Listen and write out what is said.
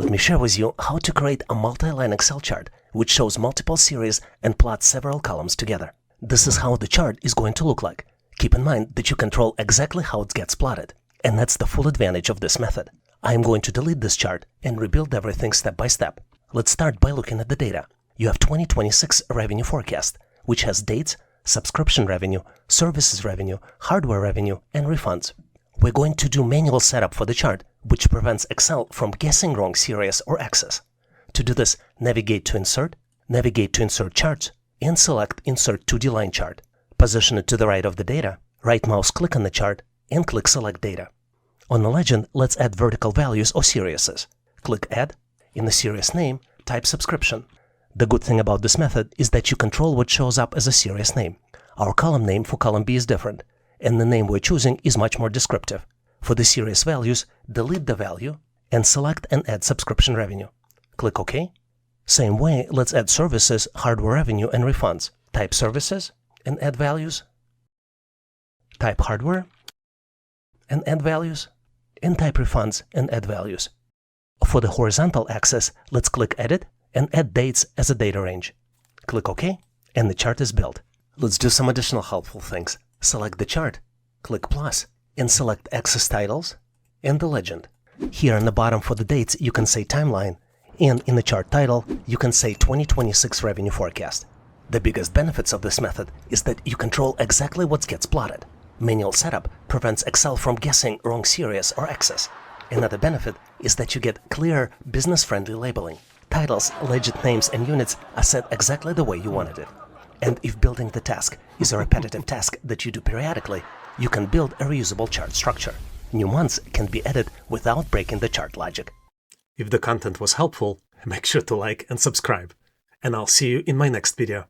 Let me share with you how to create a multi-line Excel chart which shows multiple series and plots several columns together. This is how the chart is going to look like. Keep in mind that you control exactly how it gets plotted, and that's the full advantage of this method. I am going to delete this chart and rebuild everything step by step. Let's start by looking at the data. You have 2026 revenue forecast, which has dates, subscription revenue, services revenue, hardware revenue, and refunds. We're going to do manual setup for the chart, which prevents Excel from guessing wrong series or axis. To do this, navigate to Insert Charts, and select Insert 2D Line Chart. Position it to the right of the data, right mouse click on the chart, and click Select Data. On the legend, let's add vertical values or series. Click Add. In the series name, type Subscription. The good thing about this method is that you control what shows up as a series name. Our column name for column B is different, and the name we're choosing is much more descriptive. For the series values, delete the value and select and add subscription revenue. Click OK. Same way, let's add services, hardware revenue, and refunds. Type Services and add values. Type Hardware and add values. And type Refunds and add values. For the horizontal axis, let's click Edit and add dates as a data range. Click OK, and the chart is built. Let's do some additional helpful things. Select the chart, click plus, and select Axis Titles and the legend. Here on the bottom for the dates, you can say Timeline, and in the chart title, you can say 2026 Revenue Forecast. The biggest benefits of this method is that you control exactly what gets plotted. Manual setup prevents Excel from guessing wrong series or axis. Another benefit is that you get clear, business-friendly labeling. Titles, legend names, and units are set exactly the way you wanted it. And if building the task is a repetitive task that you do periodically, you can build a reusable chart structure. New ones can be added without breaking the chart logic. If the content was helpful, make sure to like and subscribe. And I'll see you in my next video.